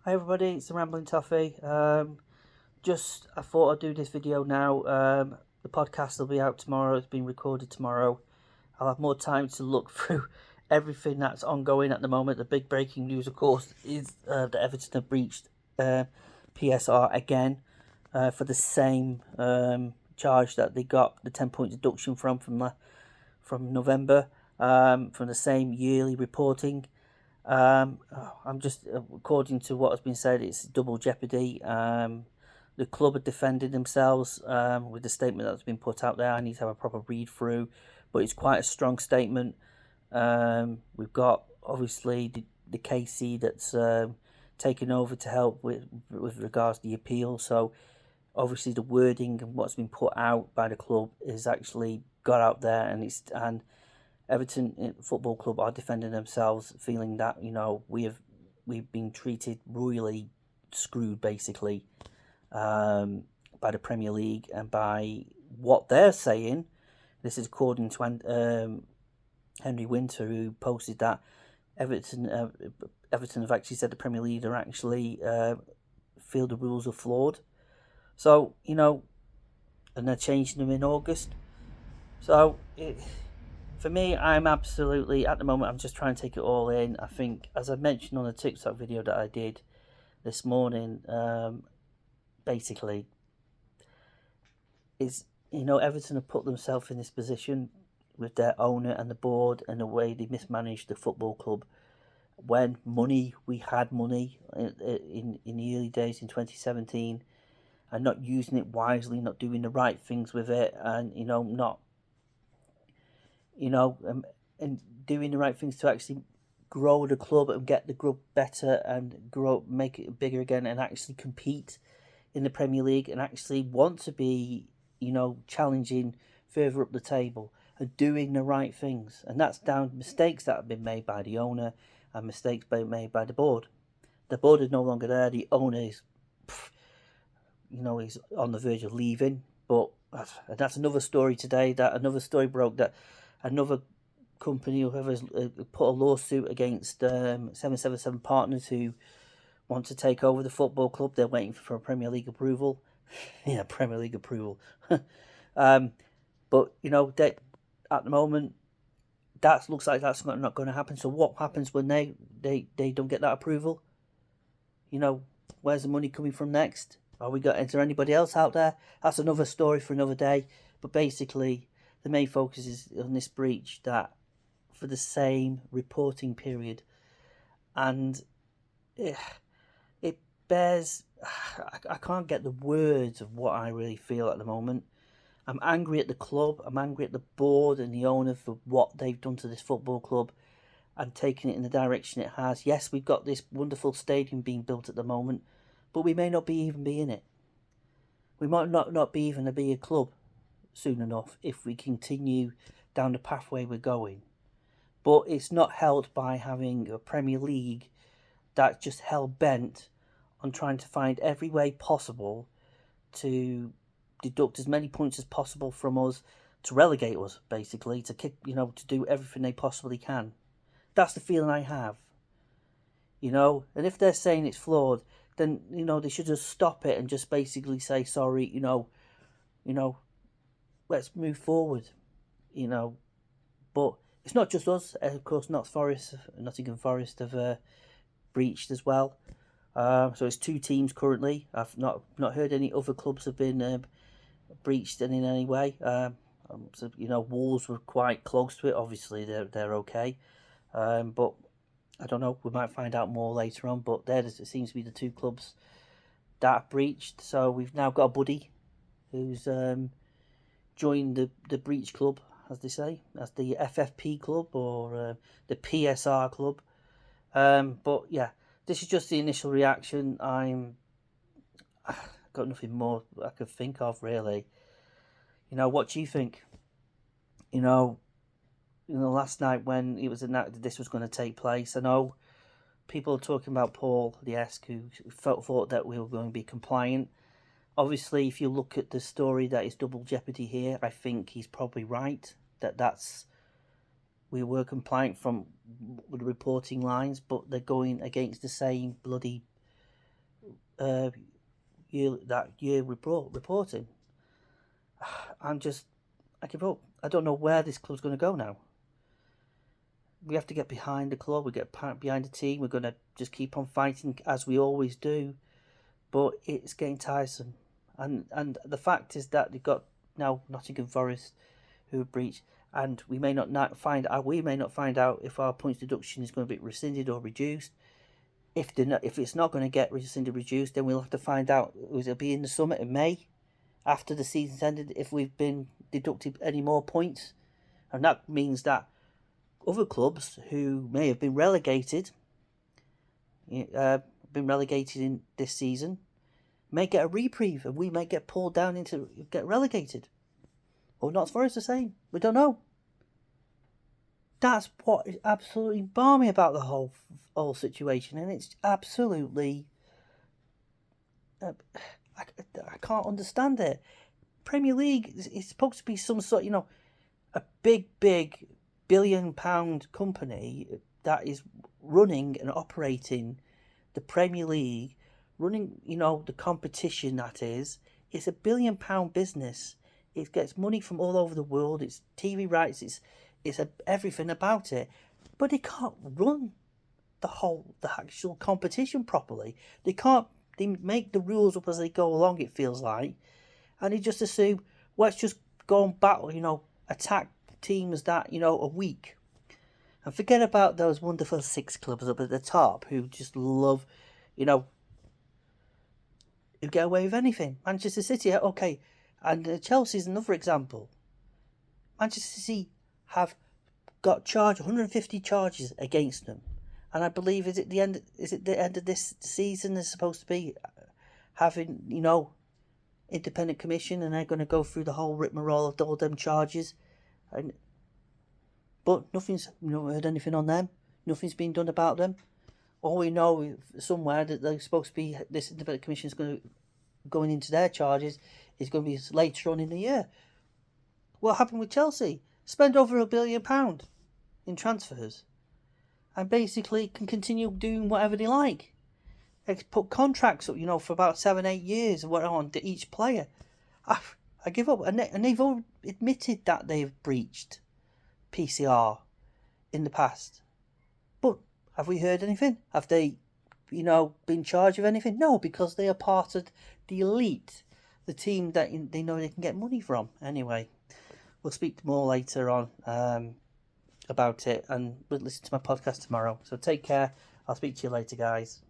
Hi everybody, it's the Rambling Toffee. I thought I'd do this video now. The podcast will be out tomorrow. It's been recorded tomorrow. I'll have more time to look through everything that's ongoing at the moment. The big breaking news, of course, is that Everton have breached PSR again for the same charge that they got the 10-point deduction from November, from the same yearly reporting. I'm just, according to what has been said, it's double jeopardy. The club are defending themselves with the statement that's been put out there. I need to have a proper read through, but it's quite a strong statement. We've got obviously the KC that's taken over to help with regards to the appeal. So obviously the wording and what's been put out by the club is actually got out there, and Everton Football Club are defending themselves, feeling that we've been treated royally screwed basically by the Premier League and by what they're saying. This is according to Henry Winter, who posted that Everton have actually said the Premier League are actually feel the rules are flawed. So and they're changing them in August. So for me, I'm absolutely, at the moment, I'm just trying to take it all in. I think, as I mentioned on the TikTok video that I did this morning, basically, is, Everton have put themselves in this position with their owner and the board and the way they mismanaged the football club. When we had money in the early days in 2017, and not using it wisely, not doing the right things with it, and, not and doing the right things to actually grow the club and get the club better and grow, make it bigger again, and actually compete in the Premier League and actually want to be, challenging further up the table and doing the right things. And that's down to mistakes that have been made by the owner and mistakes made by the board. The board is no longer there. The owner is, he's on the verge of leaving. But that's another story today. That another story broke that another company, whoever's put a lawsuit against 777 Partners, who want to take over the football club. They're waiting for a Premier League approval. Yeah, Premier League approval. But that at the moment, that looks like that's not going to happen. So what happens when they don't get that approval? Where's the money coming from next? Is there anybody else out there? That's another story for another day. But basically, the main focus is on this breach that for the same reporting period, and it bears. I can't get the words of what I really feel at the moment. I'm angry at the club. I'm angry at the board and the owner for what they've done to this football club and taking it in the direction it has. Yes, we've got this wonderful stadium being built at the moment, but we may not even be in it. We might not be even be a club soon enough if we continue down the pathway we're going. But it's not helped by having a Premier League that's just hell-bent on trying to find every way possible to deduct as many points as possible from us, to relegate us, basically, to kick, to do everything they possibly can. That's the feeling I have. And if they're saying it's flawed, then, they should just stop it and just basically say, sorry, let's move forward, But it's not just us. Of course, Nottingham Forest have breached as well. So it's 2 teams currently. I've not heard any other clubs have been breached in any way. So, Wolves were quite close to it. Obviously, they're okay. But I don't know. We might find out more later on. But it seems to be the 2 clubs that are breached. So we've now got a buddy who's joined the breach club, as they say, as the FFP club or the PSR club. But yeah, this is just the initial reaction. I've got nothing more I could think of, really. What do you think? Last night when it was announced that this was going to take place, I know people are talking about Paul Liesk, who thought that we were going to be compliant. Obviously, if you look at the story that is double jeopardy here, I think he's probably right. We were compliant with the reporting lines, but they're going against the same bloody year reporting. I give up. I don't know where this club's going to go now. We have to get behind the club. We get behind the team. We're going to just keep on fighting as we always do. But it's getting tiresome. And the fact is that they've got now Nottingham Forest who have breached, and we may not find out if our points deduction is going to be rescinded or reduced. If it's not going to get rescinded or reduced, then we'll have to find out. It'll be in the summer in May, after the season's ended, if we've been deducted any more points, and that means that other clubs who may have been relegated, in this season, may get a reprieve, and we may get pulled down into get relegated. Or not for us the same. We don't know. That's what is absolutely balmy about the whole situation, and it's absolutely. I can't understand it. Premier League is supposed to be some sort, a big £1 billion company that is running and operating the Premier League, running, the competition that is. It's a £1 billion business. It gets money from all over the world. It's TV rights. It's everything about it. But they can't run the actual competition properly. They make the rules up as they go along, it feels like. And they just assume, let's just go and battle, attack teams that, are weak. And forget about those wonderful 6 clubs up at the top who just love, who get away with anything. Manchester City, okay. And Chelsea's another example. Manchester City have got charged 150 charges against them. And I believe, is it the end of this season they're supposed to be having, independent commission, and they're going to go through the whole rigmarole of all them charges. But nothing's, heard anything on them. Nothing's been done about them. All we know somewhere that they're supposed to be, this independent commission is going into their charges is going to be later on in the year. What happened with Chelsea? Spend over £1 billion in transfers, and basically can continue doing whatever they like. They put contracts up, for about 7-8 years and what on to each player. I give up, and they've all admitted that they've breached PSR in the past. But have we heard anything? Have they, been charged with anything? No, because they are part of the elite, the team that they know they can get money from. Anyway, we'll speak more later on about it, and we'll listen to my podcast tomorrow. So take care. I'll speak to you later, guys.